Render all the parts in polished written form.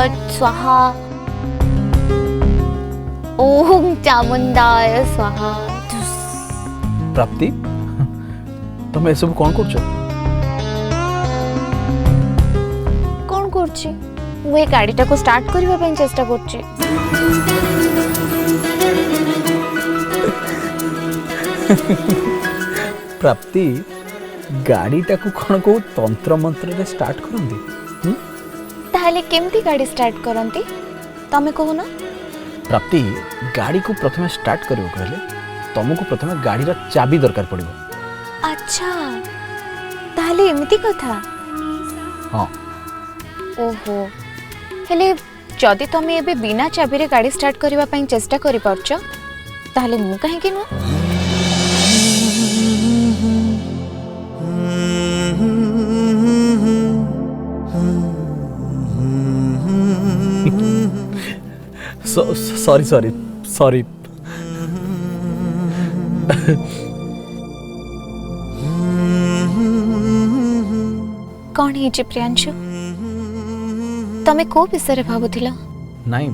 फट् स्वाहा ओम चामुंडाय स्वाहा। प्राप्ति तुम सब कौन कर कौन करछि मु ए गाड़ीटा को स्टार्ट करबा पई चेष्टा करछि। प्राप्ति गाड़ीटा को कौन को तंत्र मंत्र रे स्टार्ट करंदी ताहले केमती गाड़ी स्टार्ट करंती तमे कहू ना। प्राप्ति गाड़ी को प्रथम स्टार्ट करियो कहले तुमको प्रथम गाड़ी रा चाबी दरकार पड़िबो। अच्छा ताहले एमती कथा। हां ओहो हेले जदि तमे एबे बिना चाबी रे गाड़ी स्टार्ट करबा पई चेष्टा करि परछ ताहले मु काहे कि न। सॉरी सॉरी सॉरी कौन है प्रियांशु तमे को विषय भावुथिला। नहीं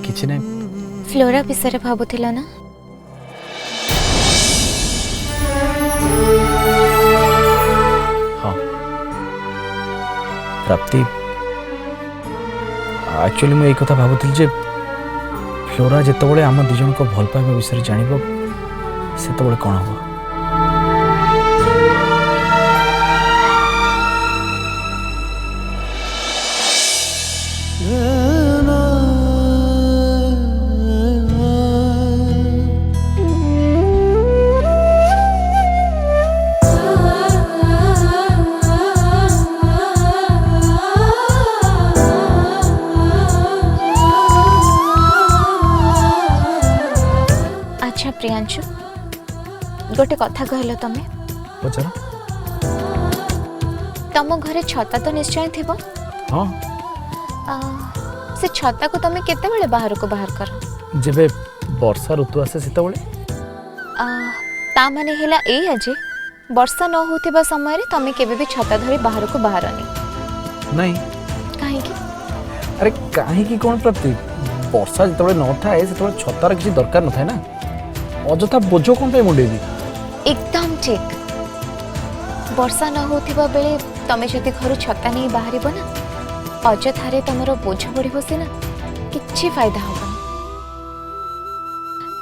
किछि नहीं फ्लोरा विषय भावुथिला ना। हाँ प्राप्ति एक्चुअली मुझे कथा भावुଥିଲି जे फ्लोरा जेतबळे आम दिजन को भल पाइबा विषय जानिबो सेतबळे कोन हो। अच्छा प्रियांशु गोटे कथा कहलो तमे पचरा तम घरे छता तो निश्चय थिबो। हां से छता को तमे केते बेले बाहर को बाहर कर जेबे वर्षा ऋतु आसे सेतबळे ता माने हेला ए अजे वर्षा न होतिबा समय रे तमे केबे भी छता धरी बाहर को बाहरनी नहीं काहे की। अरे काहे की कोन प्राप्ति वर्षा जेतबळे न थाए सेतबळे छतार किछि दरकार न थाए ना अजथा बोझो कोन पे मुंडेबी। एकदम ठीक वर्षा न होतिबा बेले तमे जति घर छता नहीं बाहरिबो ना अजथारे तमरो बोझ बढ़ी बसी ना किछि फायदा होबा।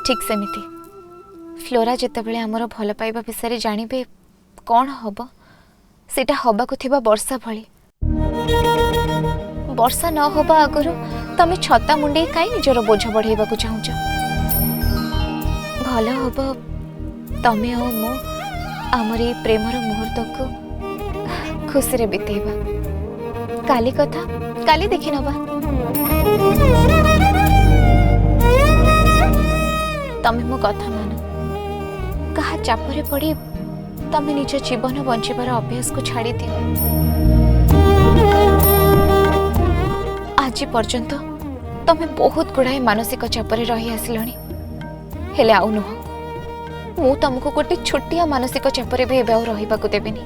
ठीक सेमिति फ्लोरा जेतेबेले हमर भल पाइबा विषय जानिबे कोन हबो सेटा हबा को थिबा वर्षा भली। वर्षा न होबा आगरु तमे छता मुंडे काई निजर बोझ बढ़ेबा को चाहूछ। भल हबो तमे ओ मो हमर ए प्रेमर मुहूर्त को खुशी रे बितेबा। काली कथा काली देखि नबा। तमे मो कथा मान कहा चापरे पड़ी तमे निज जीवन बंचिबार अभ्यास को छाड़ी दियो। आज पर्यंत तमे बहुत गुड़ाए मानसिक चापरे रही आसिलणी हेले आउ नुह मु तुमको गोटे छोटिया मानसिक चापरे भी एबे रहिबा को देबेनी।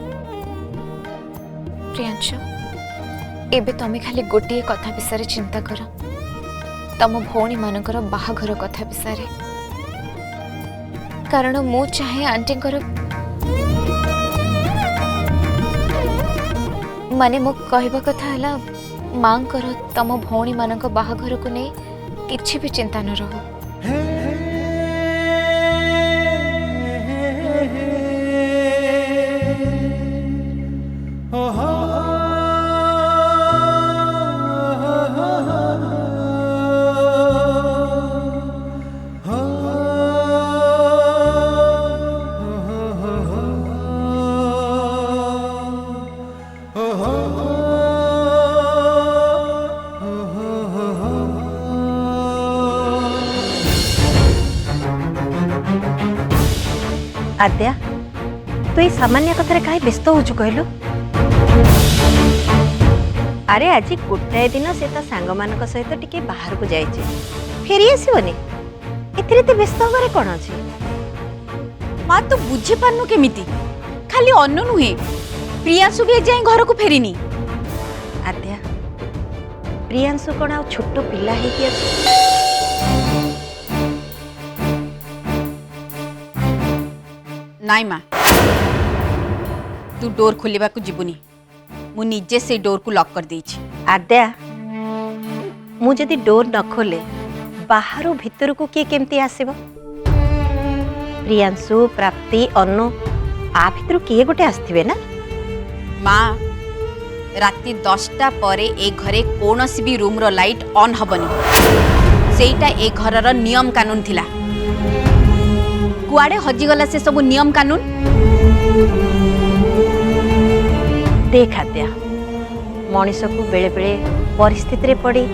प्रियांशु एबे तमे खाली गोटे कथा विषय चिंता कर तम भौणी मानकर बाहाघर कथा विषय कारण मु चाहे आंटी माने मो कहबा कथा हला मां कर तम भौणी मानक बाहाघर को नहीं किछि भी चिंता न रहो। आद्या तू ये सामान्य कथार कहीं व्यस्त होचु कहलु। अरे आज गोटाए दिन से सांग मान सहित टिके बाहर को जाए फेरी आसबनी ए व्यस्त हमारे कौन अच्छे। माँ तू बुझी पारनु केमिति खाली अन्न नुहे प्रियांशु भी जाए घर को फेरिनी। आद्या प्रियांशु कौन आ छोट पिला है नाई माँ तू डोर खोलिबा को जीवनी मु निजे से डोर को लॉक कर देछि। आद्या मु जदि डोर न खोले बाहर भीतर को किए केमती आसीबो? प्रियांशु प्राप्ति अनु आ भीतर किए गोटे आसथिबे ना? माँ राति 10टा परे ए घरे कोनोसी भी रूम रो लाइट ऑन हबनी सेटा ए घरर नियम कानून थिला। कुआडे हजिगला से सब नियम कानून? देख आद्या मनीष को बेले बेले परिस्थिति रे पड़ी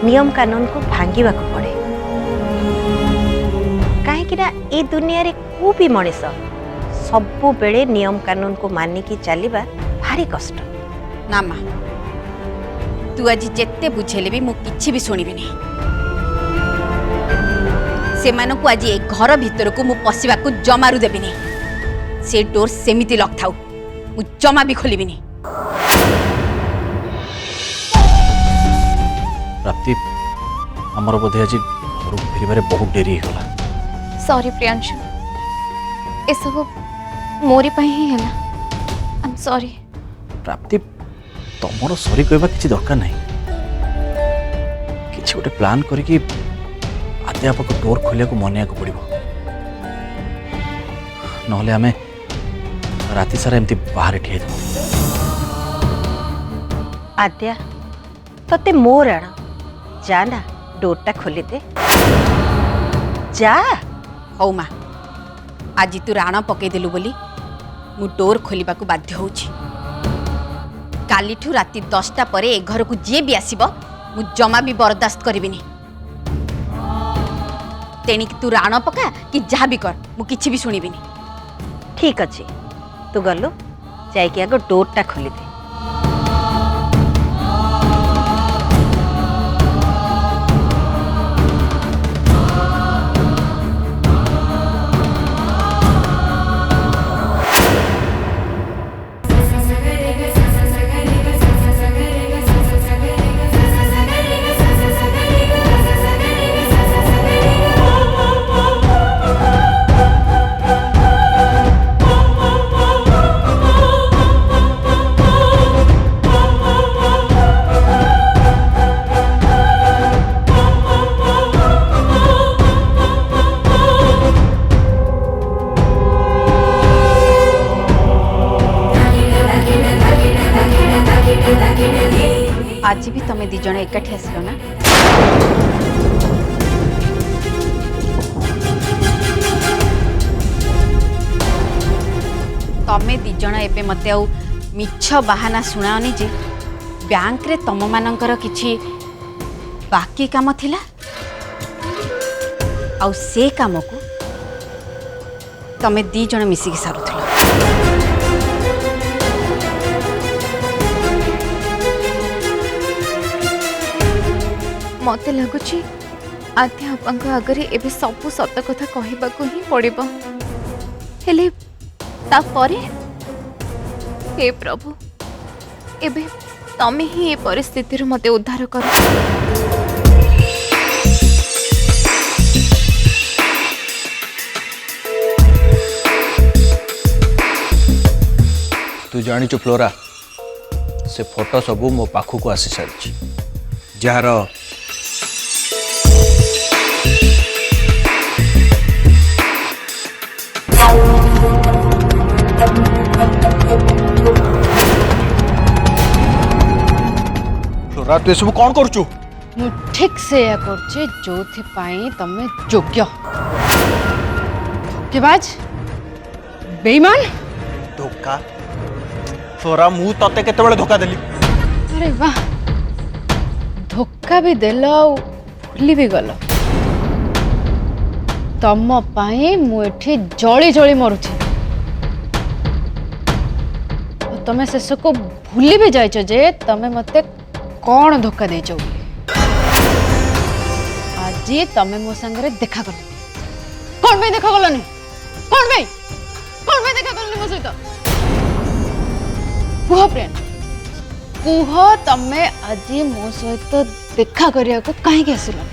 नियम कानून को भांगिबा को पड़े कहीं ना ए दुनिया रे को भी मनीष सबु बेले नियम कानून को मानी की चलीबा भारी कष्ट। ना माँ तू आज जेते बुझेले भी मु किछि भी सुनिबिनी। सेमानकु आज ए घर भीतर को मु पशिबा को जमारू देबिनी। से डोर सेमिति लक थाउ मु जमा भी खोलिबिनी। प्राप्ति आमर बोधे आज घर फेर बहुत डेरी होगा। सॉरी प्रियांशु ए सब मोरी पाई ही है ना। I am sorry. प्राप्ति तुमर सॉरी कहबा किछि दरकार नहीं। किछि गोटे प्लान करिकि आद्या को डोर खोलिया को मनिया को पड़िबो नहले आमे राति सारा एमती बाहर ठिया देबो। आद्या तते मोर आण जा ना डोरटा खोली दे जा। हौ माँ आज तू राण पकई देलु बोली मु डोर खोलिबा को बाध्य होउछि। कालीठू राति 10टा परे ए घर को जे भी आसीबो मु जमा भी बर्दाश्त करिबिनी। तेणिक तू राण पका कि जहा भी कर मु किछि भी सुनिबिनी। ठीक अच्छे तू गलु जाइए आग डोरटा खोली दे। आज भी तमे दी जण एकाठी आसिलो ना? तमे दी जण एबे मते आउ मिछ बहाना सुनाओनी जे बैंक रे तम मानकर किछि बाकी काम थिला आउ से काम को तमे दी जण मिसिकी सारुथिला। मते लगुची अध्यापक आगरे एबे सबु सत कथा कहबा को ही पड़िबो। हेले ता परे हे प्रभु एबे तमे ही ए परिस्थिति रे मते उद्धार करो। तू जानी फ्लोरा से फोटो सबू मो पाखु को आसी सारी जार फ्लोरा तू सब कौन करुचु? मु ठीक से या करछे जोथि पाई तमे योग्य धोखेबाज बेईमान। धोखा? फ्लोरा मु तते केते बेले धोखा देली? अरे वाह धोखा भी देलो भूली भी गलो। तम पाई मु एठी जळी जळी मरुछि तमे शेष को भूली भी जाइछ जे तमे मते कौन धोखा देइछ बोली। आज तमे मो संगे देखा कर कौन भाई देखा गलनी? कौन भाई देखा गलनी मो सहित? कुह प्रियन कुह तमे आज मो सहित देखा करिया को काहे आसिलनी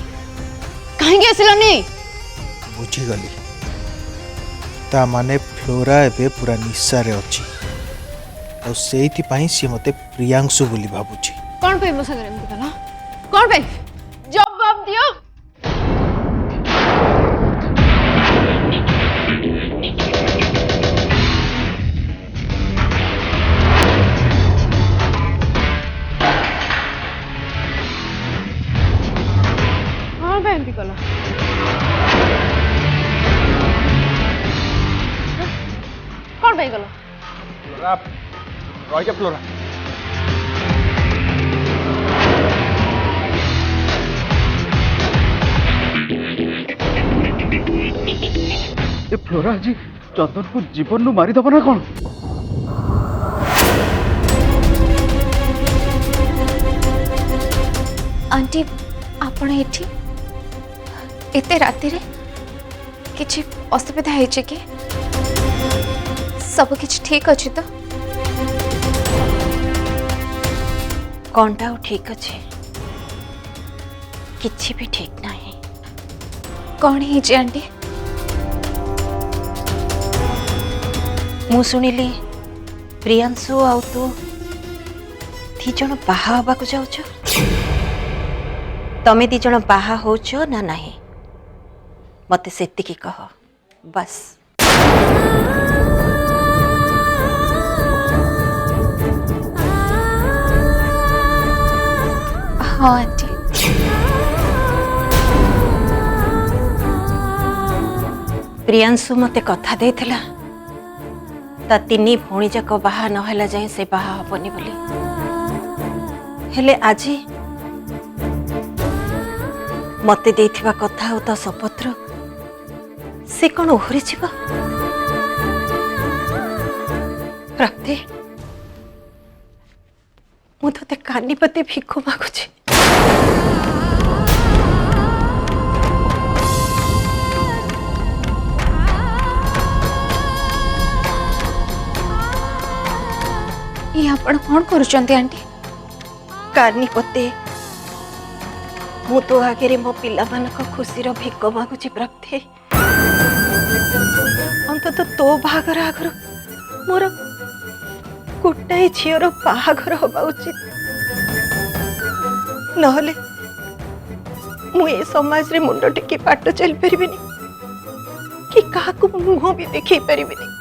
बुझीगली ता माने फ्लोरा एबे पूरा निशारे अच्छी और से सी मते प्रियांशु बोली भाबुची कौन पे मो संगे एमती कला कौन पे जवाब दियो कौन पे एमती कला कौन पे गला रही फ्लोरा ए फ्लोरा आज चंदन को जीवन नु मारिदब ना कौन आंटी आपण एठी एते राति रे किछि असुविधा हेचे कि सब किछि ठीक अछि तो कौनटा ठीक अच्छे किछि भी ठीक नहीं कौन हेचे आंटी मु शुणिली प्रियांशु आउ तू दी जन बाहा हवा को जाऊच तमे दी जन बाहा होच ना नहीं मते सेतिकी कह बस हाँ आंटी प्रियांशु मते कथा देथिला ता तिनी भौणी जाक बाहा नहला जाए से बाहा हबनी बोली हेले आजी मते देथिबा कथा हो ता शपथर से कौन ओहरी छिबा प्राप्ति मु तो कानी पते भिख मागुची ये आपण कौन करूचंती आंटी कानी पते मु तो आगे मो पिला मानक खुशीर भिक मागुची प्राप्ति अंतत तो बाहागर आगर मोर गोटाए झीर बाहागर हवा उचित नहले मु ए समाज रे मुंड टेकी पाट चल परिबिनी कि काहाकू मुह भी देखै परिबिनी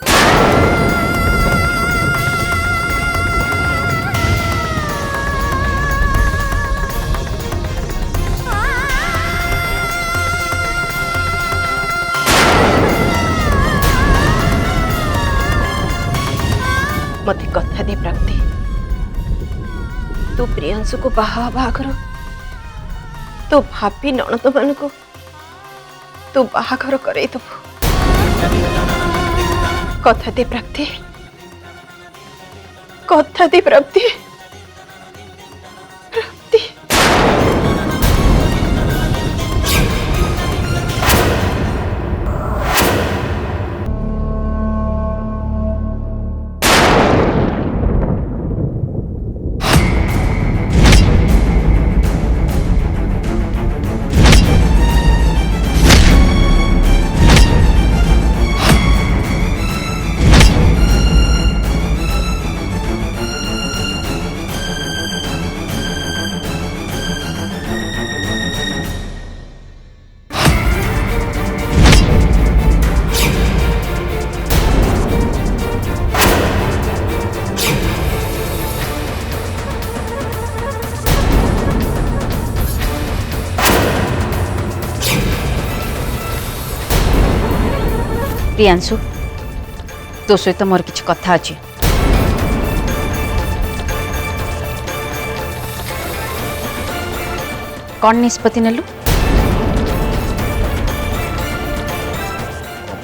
मते कथा दे प्राप्ति तू प्रियांशु को बाहा कर तो भाभी नणद मान को तू बाहाघर करे दबु कथा दे प्राप्ति कथा दे प्राप्ति प्राप्ति प्रियांशु तो सहित मोर किछि कथा अछि कौन निष्पत्ति नेलु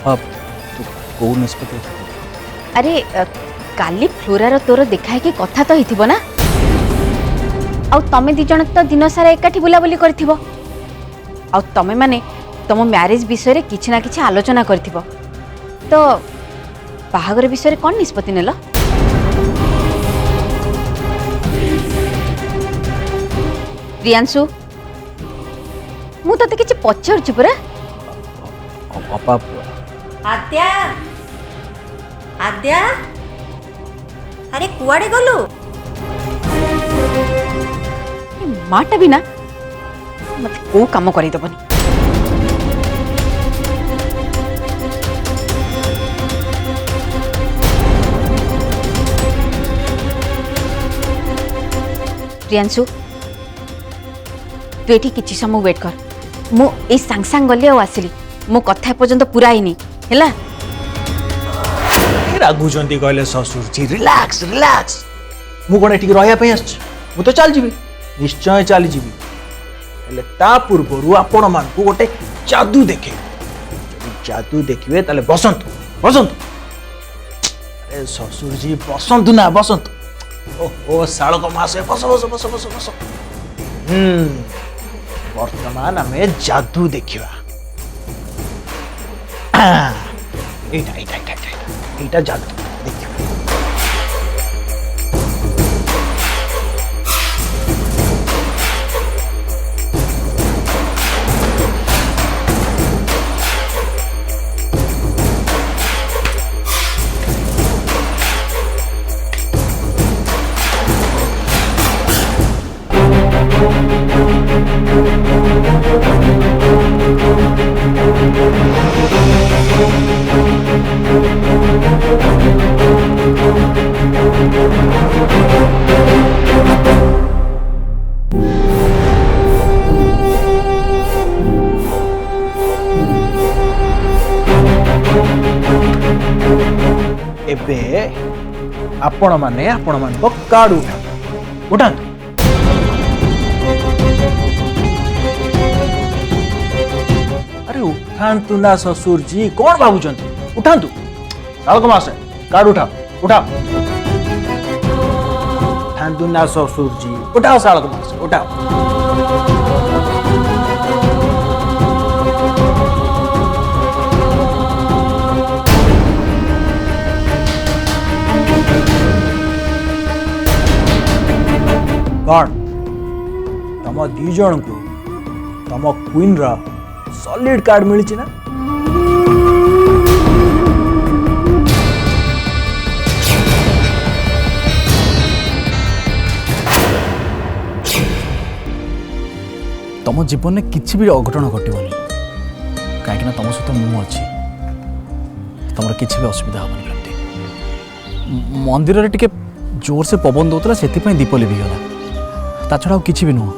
अब तू कौ निष्पत्ति अरे काली फ्लोरार तोर देखा कि कथा तो हिथिबो ना आउ तमे दी जण तो दिन सारा एकाठी बुलाबुली करथिबो आउ तमे माने तम मैरिज विषय रे किछि ना किछि आलोचना करथिबो तो बाहागर विषय कौन निष्पत्ति नेल प्रियांशु मु तते किछि पचारुछि परा अपा आद्या आद्या अरे कुआडे गलु माटा भी ना मत को काम करी दबनी प्रियांशु तू एठी किछि समय वेट कर मु ए सांग सांग गली आ आसिली मो कथा पर्यंत पूरा हिनी हैला रागुचंदी कहले ससुर जी रिलैक्स रिलैक्स मु कोन एठी रहया पई आछ मु तो चल जीबी निश्चय चली जीबी हेले ता पूर्वरु आपण मान को गोटे जादू देखे जादू देखिवे ताले बसंत बसंत अरे ससुर जी बसंत ना बसंत ओ सालक मासे बस बस बस बस बस वर्तमान आमे जादू देखिवा एटा जादू देखिवा एबे आपण माने कार्ड उठाନ୍ତୁ अरे उठाନ୍ତୁ ना ससुर जी कौन भावुचंती उठाନ୍ତୁ सालक मासे कार्ड उठाओ उठाନ୍ତୁ ना ससुर जी उठाओ सालक मासे उठाओ कौन तम दी जन को तम क्वीन रा सॉलिड कार्ड मिली ना तम जीवन में किसी भी अघटन घटबनी कहीं तुम सहित मु अच्छी तुम किसी भी असुविधा हेनी प्राप्ति मंदिर रे टिके जोर से पवन दौला से दीप लिभिगला ता छड़ा किसी भी नुह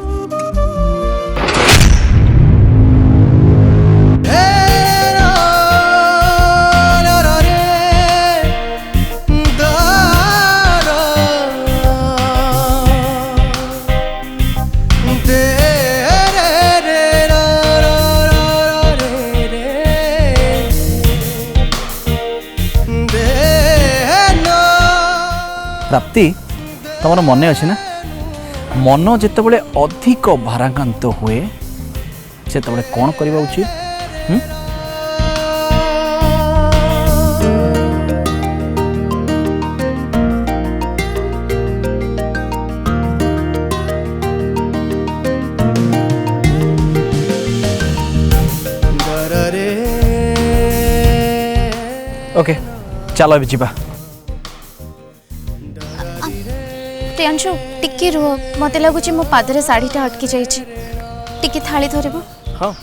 प्राप्ति तुम मन अच्छे ना मन जिते अधिक भाराक्रांत हुए से कौन करवा उचित ओके चलो अभी जीवा प्रियांशु टिके रुह मत लगुच मो पादरे साड़ीटा अटकी जाइए टिके थाली धरब हाँ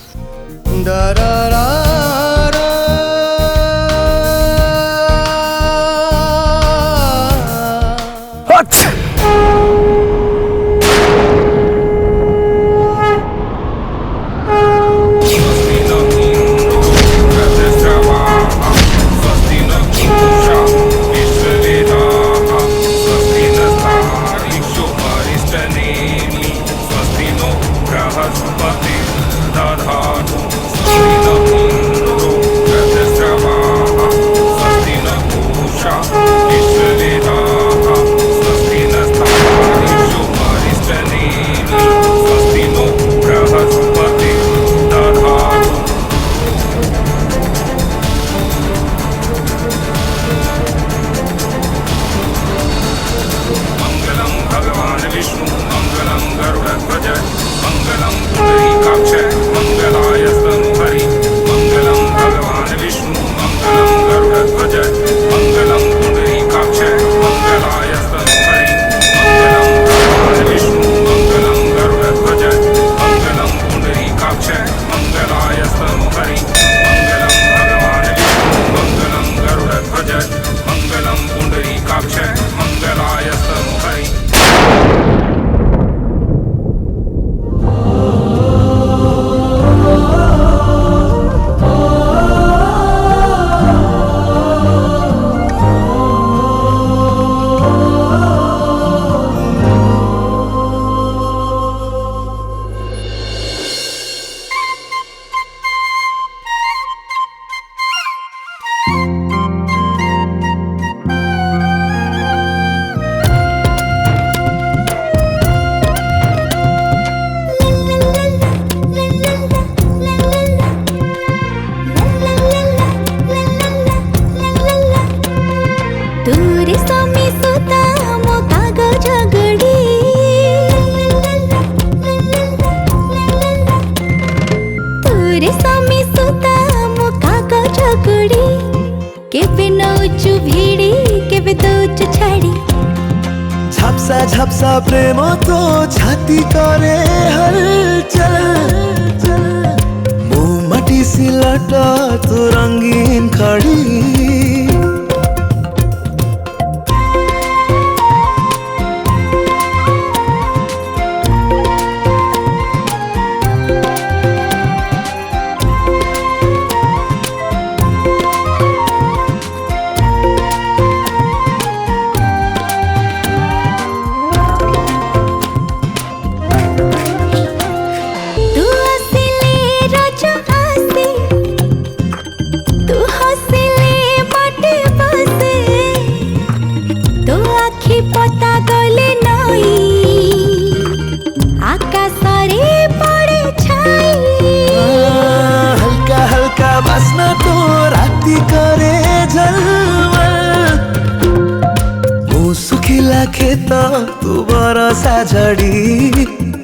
बृहस्पति दधातु पुंडरीकाक्ष मंगलाय तनूहै झपसा झपसा प्रेम तो छाती करे हलचल मो माटी सिलट तो रंगीन खड़ी बासना तो राती करे झलमल मु सुखिला खेत तू बरसा झड़ी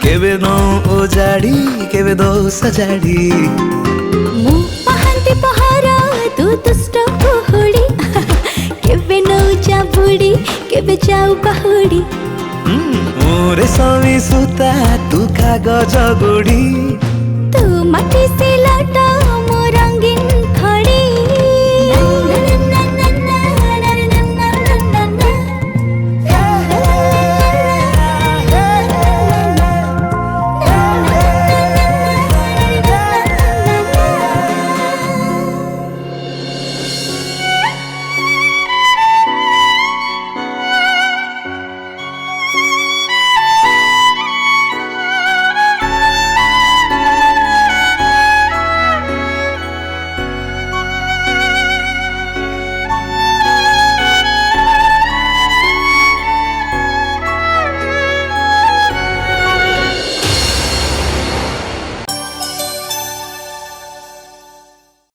केबे नो ओजाड़ी केबे दो सजाड़ी मु पहांती पहारा तू दुष्ट कुहुड़ी केबे नो जा बुड़ी केबे जाऊ बहुड़ी मोरे सवी सुता तू कागज गुड़ी तू माटी से लटा